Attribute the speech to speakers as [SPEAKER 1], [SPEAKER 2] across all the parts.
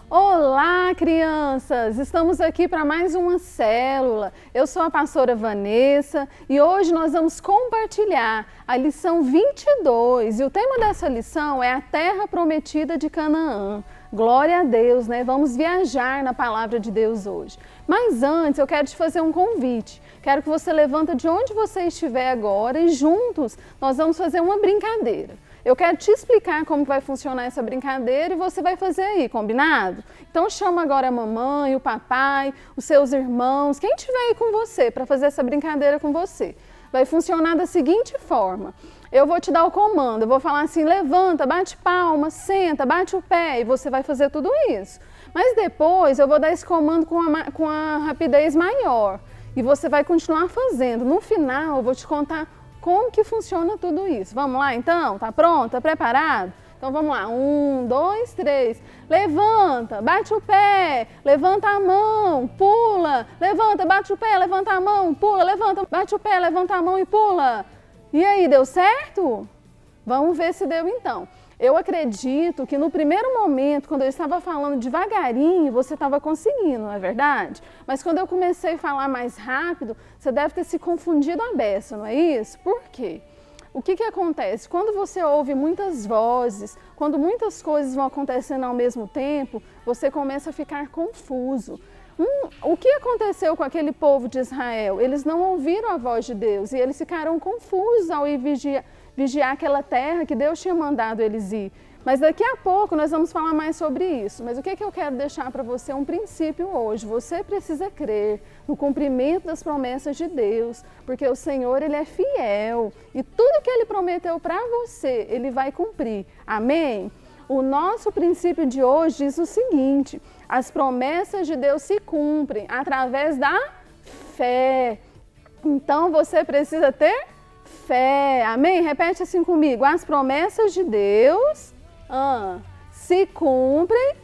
[SPEAKER 1] Olá, crianças! Estamos aqui para mais uma célula. Eu sou a pastora Vanessa e hoje nós vamos compartilhar a lição 22 e o tema dessa lição é a Terra Prometida de Canaã. Glória a Deus, né? Vamos viajar na palavra de Deus hoje. Mas antes eu quero te fazer um convite. Quero que você levanta de onde você estiver agora e juntos nós vamos fazer uma brincadeira. Eu quero te explicar como vai funcionar essa brincadeira e você vai fazer aí, combinado? Então chama agora a mamãe, o papai, os seus irmãos, quem estiver aí com você para fazer essa brincadeira com você. Vai funcionar da seguinte forma. Eu vou te dar o comando, eu vou falar assim, levanta, bate palma, senta, bate o pé e você vai fazer tudo isso. Mas depois eu vou dar esse comando com a rapidez maior e você vai continuar fazendo. No final eu vou te contar como que funciona tudo isso. Vamos lá então? Tá pronto? Tá preparado? Então vamos lá. 1, 2, 3. Levanta, bate o pé, levanta a mão, pula. Levanta, bate o pé, levanta a mão, pula. Levanta, bate o pé, levanta a mão e pula. E aí, deu certo? Vamos ver se deu então. Eu acredito que no primeiro momento, quando eu estava falando devagarinho, você estava conseguindo, não é verdade? Mas quando eu comecei a falar mais rápido, você deve ter se confundido a beça, não é isso? Por quê? O que acontece? Quando você ouve muitas vozes, quando muitas coisas vão acontecendo ao mesmo tempo, você começa a ficar confuso. O que aconteceu com aquele povo de Israel? Eles não ouviram a voz de Deus e eles ficaram confusos ao ir vigiar aquela terra que Deus tinha mandado eles ir. Mas daqui a pouco nós vamos falar mais sobre isso. Mas o que eu quero deixar para você é um princípio hoje. Você precisa crer no cumprimento das promessas de Deus, porque o Senhor, Ele é fiel e tudo que Ele prometeu para você, Ele vai cumprir. Amém? O nosso princípio de hoje diz o seguinte: as promessas de Deus se cumprem através da fé. Então você precisa ter fé. Amém? Repete assim comigo. As promessas de Deus se cumprem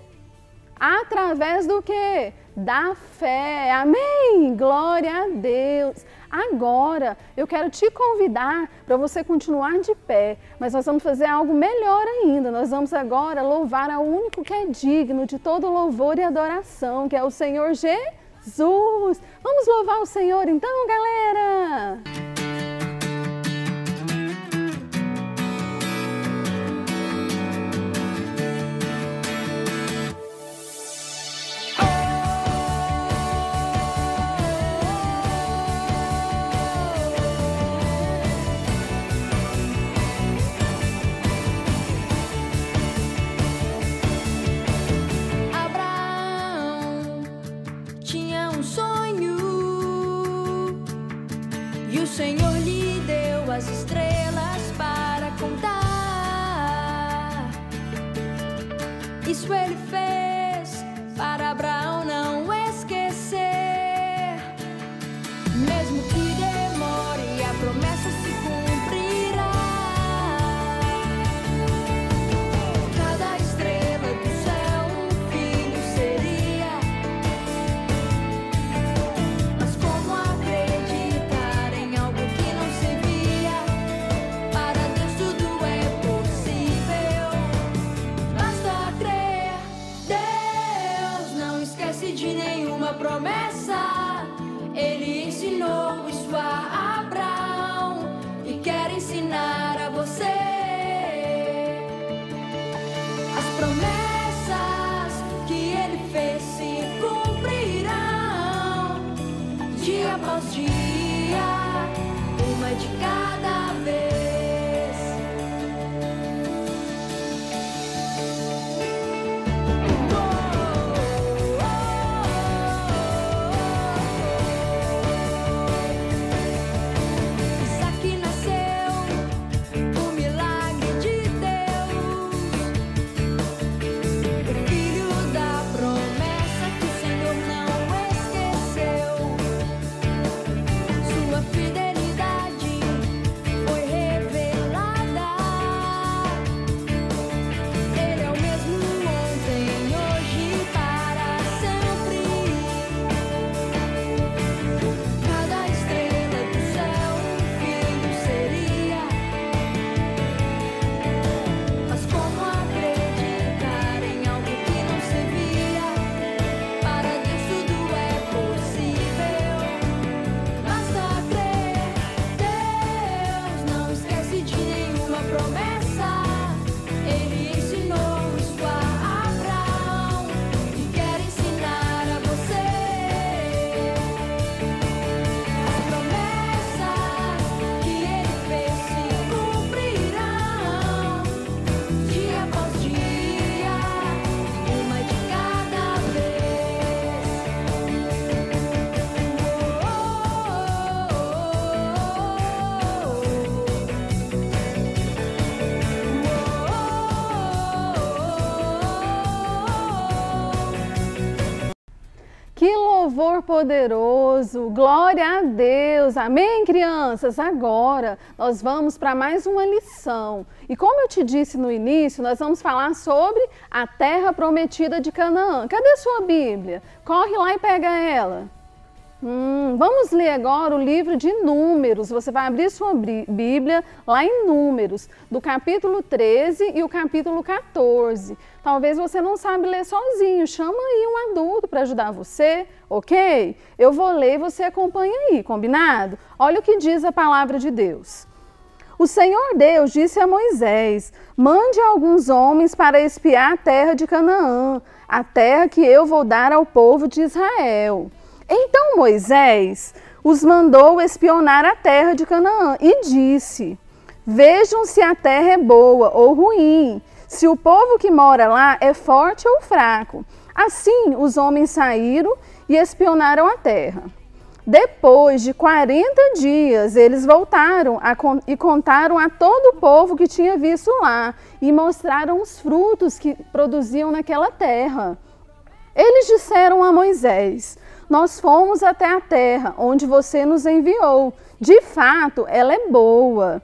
[SPEAKER 1] através do quê? Da fé. Amém? Glória a Deus. Agora, eu quero te convidar para você continuar de pé, mas nós vamos fazer algo melhor ainda. Nós vamos agora louvar ao único que é digno de todo louvor e adoração, que é o Senhor Jesus. Vamos louvar o Senhor então, galera!
[SPEAKER 2] O Senhor lhe deu as estrelas para contar. Isso Ele fez para Abraão não esquecer. Mesmo que demore, a promessa se cumprirá. Cada estrela do céu um filho seria. Mas como acreditar em algo que não se via? Para Deus tudo é possível. Basta crer.
[SPEAKER 1] louvor poderoso, glória a Deus, amém, crianças? Agora nós vamos para mais uma lição. E como eu te disse no início, nós vamos falar sobre a terra prometida de Canaã. Cadê sua Bíblia? Corre lá e pega ela. Vamos ler agora o livro de Números. Você vai abrir sua Bíblia lá em Números, do capítulo 13 e o capítulo 14. Talvez você não sabe ler sozinho, chama aí um adulto para ajudar você, ok? Eu vou ler e você acompanha aí, combinado? Olha o que diz a palavra de Deus. O Senhor Deus disse a Moisés: mande alguns homens para espiar a terra de Canaã, a terra que eu vou dar ao povo de Israel. Então Moisés os mandou espionar a terra de Canaã e disse: vejam se a terra é boa ou ruim, se o povo que mora lá é forte ou fraco. Assim os homens saíram e espionaram a terra. Depois de 40 dias, eles voltaram e contaram a todo o povo que tinha visto lá e mostraram os frutos que produziam naquela terra. Eles disseram a Moisés: nós fomos até a terra onde você nos enviou. De fato, ela é boa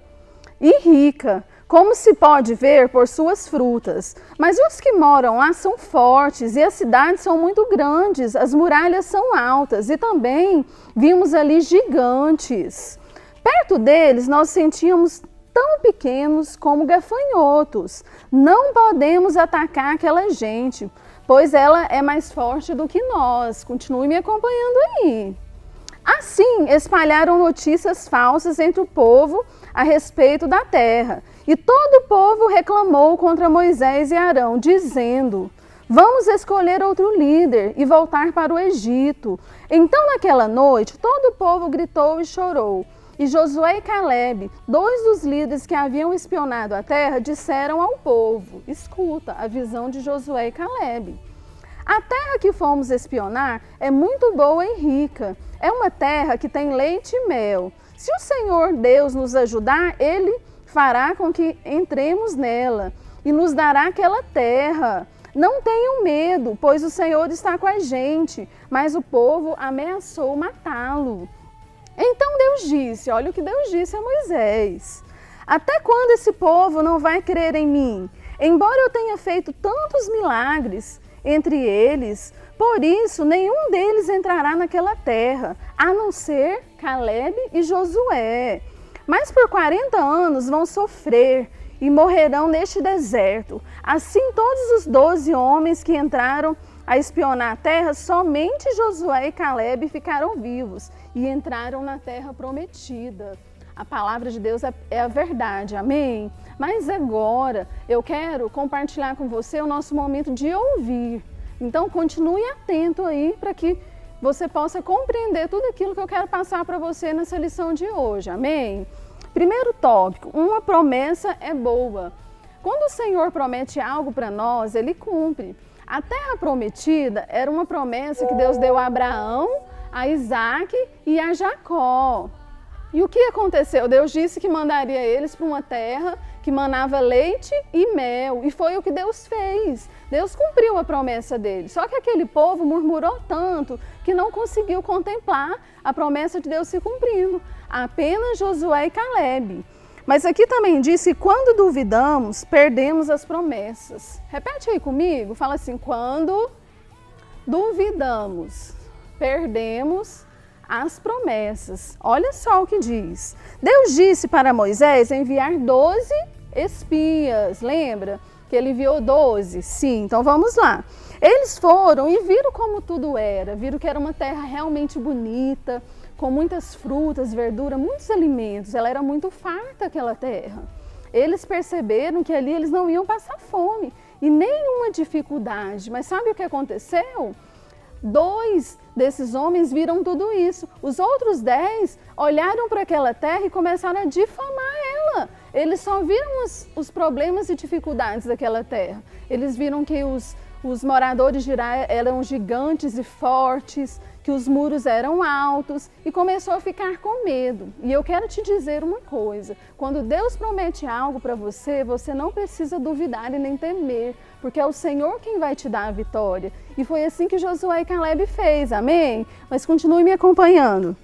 [SPEAKER 1] e rica, como se pode ver por suas frutas. Mas os que moram lá são fortes e as cidades são muito grandes, as muralhas são altas e também vimos ali gigantes. Perto deles nós sentíamos tão pequenos como gafanhotos. Não podemos atacar aquela gente, pois ela é mais forte do que nós. Continue me acompanhando aí. Assim, espalharam notícias falsas entre o povo a respeito da terra. E todo o povo reclamou contra Moisés e Arão, dizendo: vamos escolher outro líder e voltar para o Egito. Então, naquela noite, todo o povo gritou e chorou. E Josué e Calebe, dois dos líderes que haviam espionado a terra, disseram ao povo: escuta a visão de Josué e Calebe. A terra que fomos espionar é muito boa e rica. É uma terra que tem leite e mel. Se o Senhor Deus nos ajudar, Ele fará com que entremos nela e nos dará aquela terra. Não tenham medo, pois o Senhor está com a gente. Mas o povo ameaçou matá-lo. Então Deus disse, olha o que Deus disse a Moisés: até quando esse povo não vai crer em mim? Embora eu tenha feito tantos milagres entre eles, por isso nenhum deles entrará naquela terra, a não ser Calebe e Josué. Mas por 40 anos vão sofrer e morrerão neste deserto. Assim todos os 12 homens que entraram a espionar a terra, somente Josué e Calebe ficaram vivos e entraram na terra prometida. A palavra de Deus é a verdade, amém? Mas agora eu quero compartilhar com você o nosso momento de ouvir. Então continue atento aí para que você possa compreender tudo aquilo que eu quero passar para você nessa lição de hoje, amém? Primeiro tópico, uma promessa é boa. Quando o Senhor promete algo para nós, Ele cumpre. A terra prometida era uma promessa que Deus deu a Abraão, a Isaac e a Jacó. E o que aconteceu? Deus disse que mandaria eles para uma terra que manava leite e mel. E foi o que Deus fez. Deus cumpriu a promessa dele. Só que aquele povo murmurou tanto que não conseguiu contemplar a promessa de Deus se cumprindo. Apenas Josué e Calebe. Mas aqui também diz que quando duvidamos, perdemos as promessas. Repete aí comigo, fala assim: quando duvidamos, perdemos as promessas. Olha só o que diz. Deus disse para Moisés enviar 12 espias. Lembra que ele enviou 12? Sim, então vamos lá. Eles foram e viram como tudo era. Viram que era uma terra realmente bonita, com muitas frutas, verdura, muitos alimentos. Ela era muito farta, aquela terra. Eles perceberam que ali eles não iam passar fome e nenhuma dificuldade. Mas sabe o que aconteceu? 2 desses homens viram tudo isso. Os outros 10 olharam para aquela terra e começaram a difamar ela. Eles só viram os problemas e dificuldades daquela terra. Eles viram que os os moradores de Jai eram gigantes e fortes, que os muros eram altos e começou a ficar com medo. E eu quero te dizer uma coisa, quando Deus promete algo para você, você não precisa duvidar e nem temer, porque é o Senhor quem vai te dar a vitória. E foi assim que Josué e Caleb fez, amém? Mas continue me acompanhando.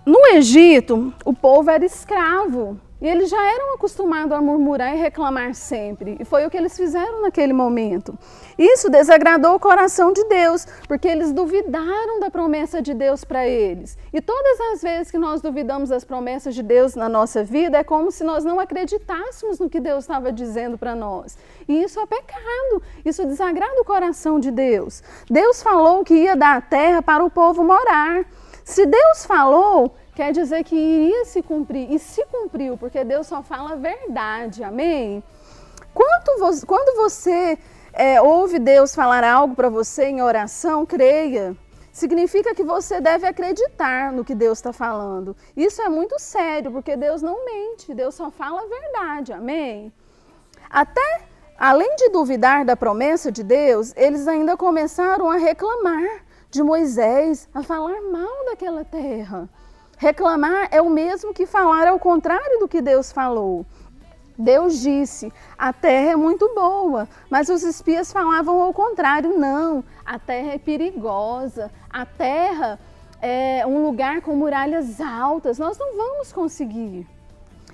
[SPEAKER 1] No Egito, o povo era escravo. E eles já eram acostumados a murmurar e reclamar sempre. E foi o que eles fizeram naquele momento. Isso desagradou o coração de Deus, porque eles duvidaram da promessa de Deus para eles. E todas as vezes que nós duvidamos das promessas de Deus na nossa vida, é como se nós não acreditássemos no que Deus estava dizendo para nós. E isso é pecado, isso desagrada o coração de Deus. Deus falou que ia dar a terra para o povo morar. Se Deus falou, quer dizer que iria se cumprir, e se cumpriu, porque Deus só fala a verdade, amém? Quando você ouve Deus falar algo para você em oração, creia. Significa que você deve acreditar no que Deus está falando. Isso é muito sério, porque Deus não mente, Deus só fala a verdade, amém? Até, além de duvidar da promessa de Deus, eles ainda começaram a reclamar de Moisés, a falar mal daquela terra. Reclamar é o mesmo que falar ao contrário do que Deus falou. Deus disse, a terra é muito boa, mas os espias falavam ao contrário, não, a terra é perigosa, a terra é um lugar com muralhas altas, nós não vamos conseguir.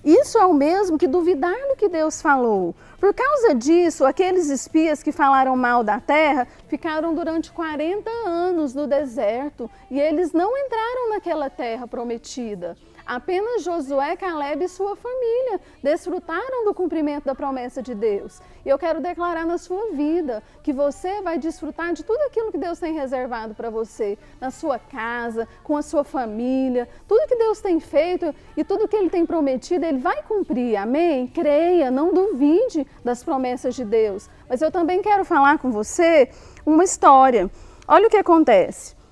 [SPEAKER 1] Isso é o mesmo que duvidar do que Deus falou. Por causa disso, aqueles espias que falaram mal da terra ficaram durante 40 anos no deserto e eles não entraram naquela terra prometida. Apenas Josué, Caleb e sua família desfrutaram do cumprimento da promessa de Deus. E eu quero declarar na sua vida que você vai desfrutar de tudo aquilo que Deus tem reservado para você, na sua casa, com a sua família, tudo que Deus tem feito e tudo que Ele tem prometido, Ele vai cumprir, amém? Creia, não duvide das promessas de Deus. Mas eu também quero falar com você uma história. Olha o que acontece.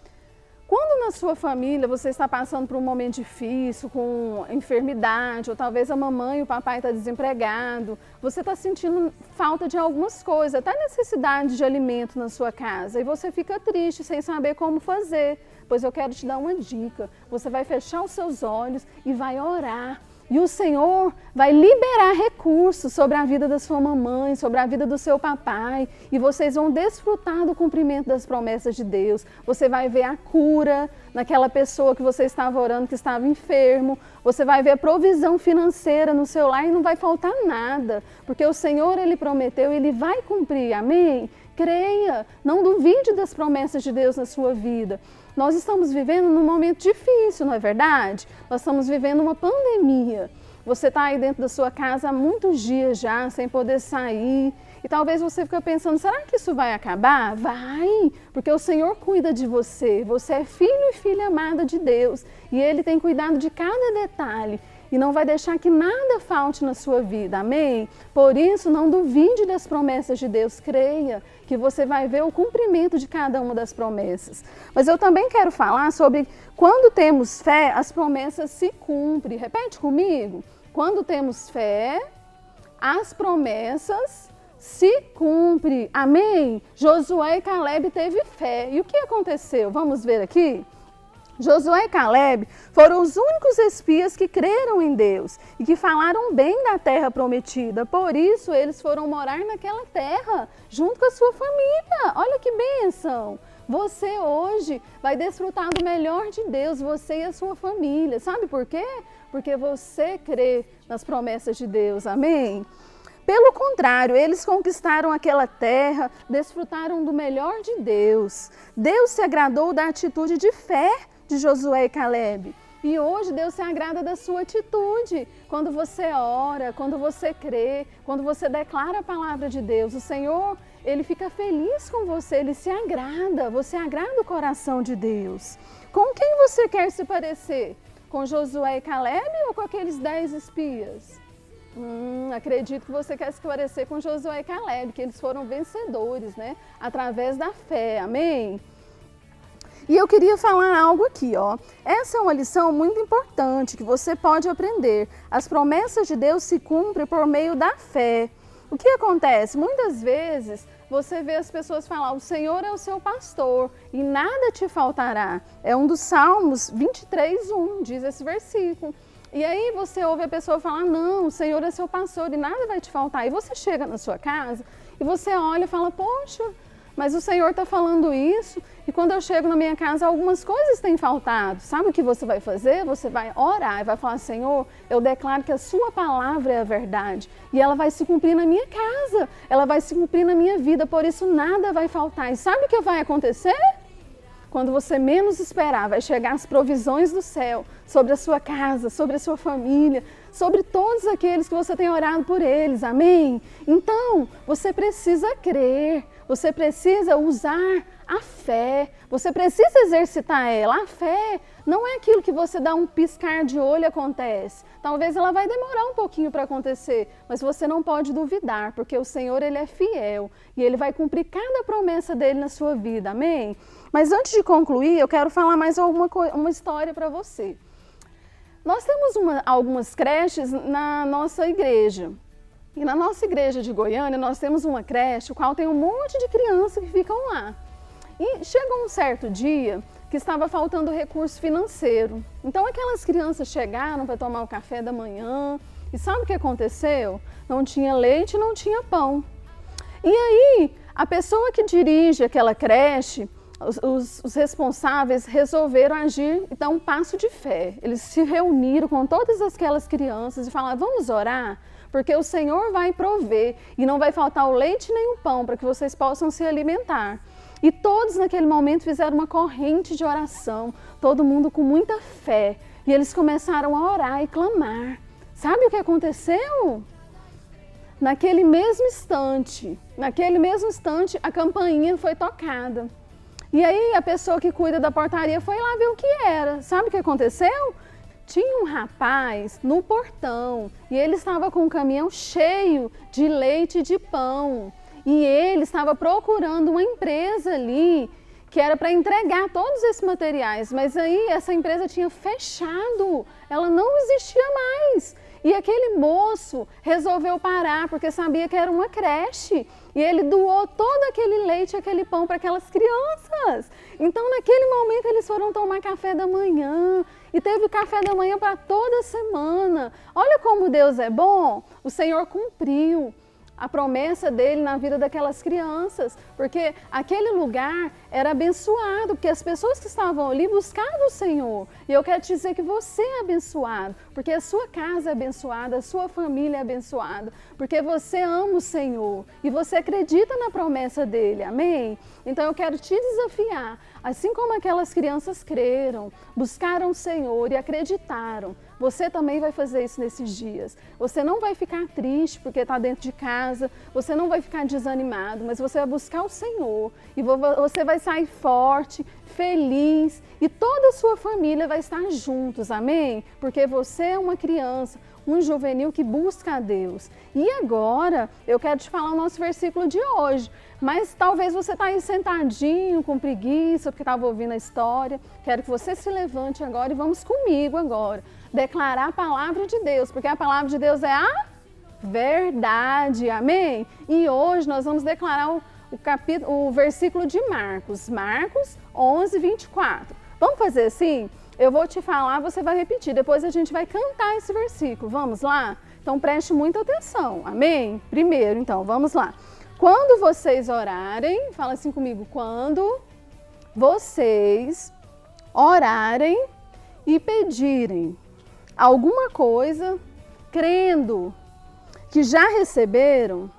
[SPEAKER 1] Quando na sua família você está passando por um momento difícil, com enfermidade, ou talvez a mamãe e o papai estão desempregados, você está sentindo falta de algumas coisas, até necessidade de alimento na sua casa, e você fica triste, sem saber como fazer. Pois eu quero te dar uma dica, você vai fechar os seus olhos e vai orar. E o Senhor vai liberar recursos sobre a vida da sua mamãe, sobre a vida do seu papai. E vocês vão desfrutar do cumprimento das promessas de Deus. Você vai ver a cura naquela pessoa que você estava orando, que estava enfermo. Você vai ver a provisão financeira no seu lar e não vai faltar nada. Porque o Senhor, Ele prometeu e Ele vai cumprir, amém? Creia, não duvide das promessas de Deus na sua vida. Nós estamos vivendo num momento difícil, não é verdade? Nós estamos vivendo uma pandemia. Você está aí dentro da sua casa há muitos dias já, sem poder sair. E talvez você fique pensando, será que isso vai acabar? Vai, porque o Senhor cuida de você. Você é filho e filha amada de Deus. E Ele tem cuidado de cada detalhe. E não vai deixar que nada falte na sua vida, amém? Por isso, não duvide das promessas de Deus, creia que você vai ver o cumprimento de cada uma das promessas. Mas eu também quero falar sobre quando temos fé, as promessas se cumprem. Repete comigo. Quando temos fé, as promessas se cumprem, amém? Josué e Caleb teve fé. E o que aconteceu? Vamos ver aqui? Josué e Caleb foram os únicos espias que creram em Deus e que falaram bem da terra prometida. Por isso, eles foram morar naquela terra, junto com a sua família. Olha que bênção! Você hoje vai desfrutar do melhor de Deus, você e a sua família. Sabe por quê? Porque você crê nas promessas de Deus, amém? Pelo contrário, eles conquistaram aquela terra, desfrutaram do melhor de Deus. Deus se agradou da atitude de fé de Josué e Caleb. E hoje Deus se agrada da sua atitude. Quando você ora, quando você crê, quando você declara a palavra de Deus, o Senhor, Ele fica feliz com você, Ele se agrada, você agrada o coração de Deus. Com quem você quer se parecer? Com Josué e Caleb ou com aqueles 10 espias? Acredito que você quer se parecer com Josué e Caleb, que eles foram vencedores, né? Através da fé, amém? E eu queria falar algo aqui, ó. Essa é uma lição muito importante que você pode aprender. As promessas de Deus se cumprem por meio da fé. O que acontece? Muitas vezes você vê as pessoas falar, o Senhor é o seu pastor e nada te faltará. É um dos Salmos 23:1, diz esse versículo. E aí você ouve a pessoa falar, não, o Senhor é seu pastor e nada vai te faltar. E você chega na sua casa e você olha e fala, poxa, mas o Senhor está falando isso e quando eu chego na minha casa algumas coisas têm faltado. Sabe o que você vai fazer? Você vai orar e vai falar, Senhor, eu declaro que a sua palavra é a verdade e ela vai se cumprir na minha casa, ela vai se cumprir na minha vida, por isso nada vai faltar. E sabe o que vai acontecer? Quando você menos esperar, vai chegar as provisões do céu sobre a sua casa, sobre a sua família, sobre todos aqueles que você tem orado por eles, amém? Então, você precisa crer, você precisa usar a fé, você precisa exercitar ela. A fé não é aquilo que você dá um piscar de olho e acontece. Talvez ela vai demorar um pouquinho para acontecer, mas você não pode duvidar, porque o Senhor, Ele é fiel e Ele vai cumprir cada promessa dEle na sua vida, amém? Mas antes de concluir, eu quero falar mais uma história para você. Nós temos algumas creches na nossa igreja. E na nossa igreja de Goiânia, nós temos uma creche, o qual tem um monte de crianças que ficam lá. E chegou um certo dia que estava faltando recurso financeiro. Então aquelas crianças chegaram para tomar o café da manhã. E sabe o que aconteceu? Não tinha leite, não tinha pão. E aí, a pessoa que dirige aquela creche, os responsáveis resolveram agir e dar um passo de fé. Eles se reuniram com todas aquelas crianças e falaram, vamos orar? Porque o Senhor vai prover e não vai faltar o leite nem o pão para que vocês possam se alimentar. E todos naquele momento fizeram uma corrente de oração, todo mundo com muita fé. E eles começaram a orar e clamar. Sabe o que aconteceu? Naquele mesmo instante, a campainha foi tocada. E aí a pessoa que cuida da portaria foi lá ver o que era. Sabe o que aconteceu? Tinha um rapaz no portão e ele estava com um caminhão cheio de leite e de pão. E ele estava procurando uma empresa ali que era para entregar todos esses materiais. Mas aí essa empresa tinha fechado, ela não existia mais. E aquele moço resolveu parar porque sabia que era uma creche. E ele doou todo aquele leite, aquele pão para aquelas crianças. Então naquele momento eles foram tomar café da manhã. E teve café da manhã para toda a semana. Olha como Deus é bom. O Senhor cumpriu a promessa dele na vida daquelas crianças, porque aquele lugar era abençoado, porque as pessoas que estavam ali buscavam o Senhor. E eu quero te dizer que você é abençoado, porque a sua casa é abençoada, a sua família é abençoada, porque você ama o Senhor e você acredita na promessa dele, amém? Então eu quero te desafiar, assim como aquelas crianças creram, buscaram o Senhor e acreditaram, você também vai fazer isso nesses dias. Você não vai ficar triste porque está dentro de casa, você não vai ficar desanimado, mas você vai buscar o Senhor e você vai sair forte, feliz e toda a sua família vai estar juntos, amém? Porque você é uma criança, um juvenil que busca a Deus. E agora eu quero te falar o nosso versículo de hoje, mas talvez você está aí sentadinho com preguiça porque estava ouvindo a história. Quero que você se levante agora e vamos comigo agora declarar a palavra de Deus, porque a palavra de Deus é a verdade, amém? E hoje nós vamos declarar o versículo de Marcos 11:24. Vamos fazer assim? Eu vou te falar, você vai repetir, depois a gente vai cantar esse versículo, vamos lá? Então preste muita atenção, amém? Primeiro, então, vamos lá. Quando vocês orarem, fala assim comigo, quando vocês orarem e pedirem alguma coisa, crendo que já receberam,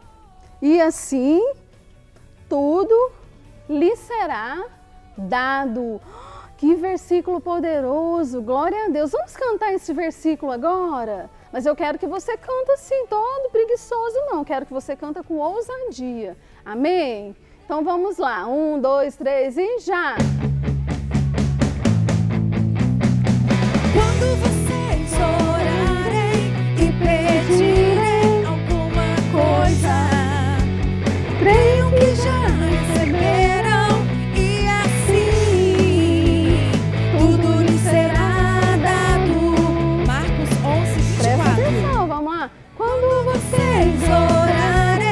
[SPEAKER 1] e assim tudo lhe será dado. Que versículo poderoso, glória a Deus. Vamos cantar esse versículo agora? Mas eu quero que você canta assim, todo preguiçoso não, quero que você canta com ousadia, amém? Então vamos lá, 1, 2, 3 e já!
[SPEAKER 2] Quando vocês orarem e pedirem alguma coisa, creiam que já receberam e assim tudo lhe será dado. Marcos 11:24.
[SPEAKER 1] Presta atenção, vamos lá.
[SPEAKER 2] Quando vocês orarem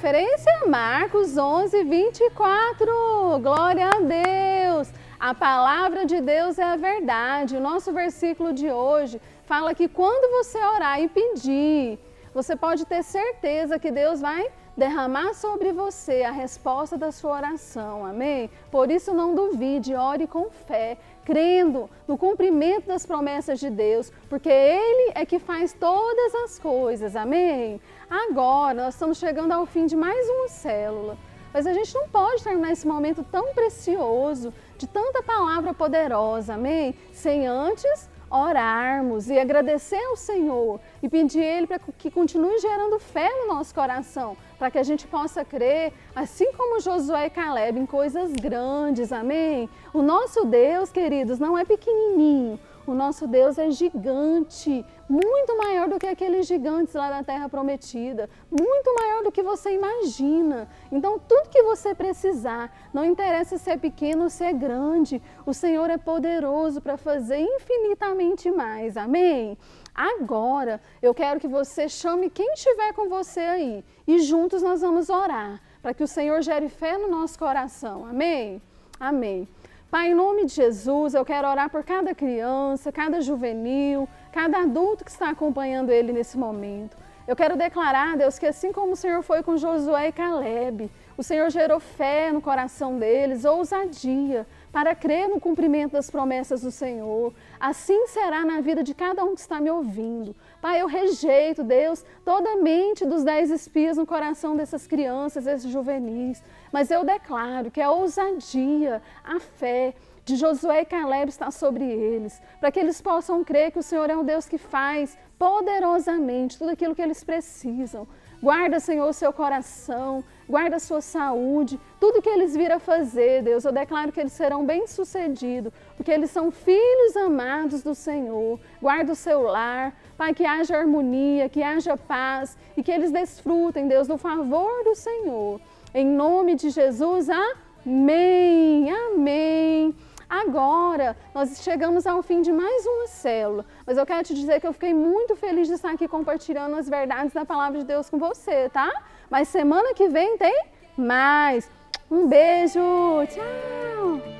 [SPEAKER 1] referência? Marcos 11, 24. Glória a Deus! A palavra de Deus é a verdade. O nosso versículo de hoje fala que quando você orar e pedir, você pode ter certeza que Deus vai derramar sobre você a resposta da sua oração, amém? Por isso não duvide, ore com fé, crendo no cumprimento das promessas de Deus, porque Ele é que faz todas as coisas, amém? Agora, nós estamos chegando ao fim de mais uma célula, mas a gente não pode terminar esse momento tão precioso, de tanta palavra poderosa, amém? Sem antes orarmos e agradecer ao Senhor e pedir a Ele para que continue gerando fé no nosso coração, para que a gente possa crer, assim como Josué e Caleb, em coisas grandes, amém? O nosso Deus, queridos, não é pequenininho, o nosso Deus é gigante, muito maior do que aqueles gigantes lá da Terra Prometida, muito maior do que você imagina. Então, tudo que você precisar, não interessa se é pequeno ou se é grande, o Senhor é poderoso para fazer infinitamente mais, amém? Agora, eu quero que você chame quem estiver com você aí e juntos nós vamos orar, para que o Senhor gere fé no nosso coração, amém? Amém. Pai, em nome de Jesus, eu quero orar por cada criança, cada juvenil, cada adulto que está acompanhando ele nesse momento. Eu quero declarar, Deus, que assim como o Senhor foi com Josué e Caleb, o Senhor gerou fé no coração deles, ousadia, para crer no cumprimento das promessas do Senhor. Assim será na vida de cada um que está me ouvindo. Pai, eu rejeito, Deus, toda a mente dos 10 espias no coração dessas crianças, desses juvenis. Mas eu declaro que a ousadia, a fé de Josué e Caleb está sobre eles, para que eles possam crer que o Senhor é um Deus que faz poderosamente tudo aquilo que eles precisam. Guarda, Senhor, o seu coração, guarda a sua saúde, tudo que eles virem a fazer, Deus, eu declaro que eles serão bem-sucedidos, porque eles são filhos amados do Senhor. Guarda o seu lar, Pai, que haja harmonia, que haja paz e que eles desfrutem, Deus, do favor do Senhor. Em nome de Jesus, amém, amém. Agora, nós chegamos ao fim de mais uma célula, mas eu quero te dizer que eu fiquei muito feliz de estar aqui compartilhando as verdades da Palavra de Deus com você, tá? Mas semana que vem tem mais. Um beijo, tchau!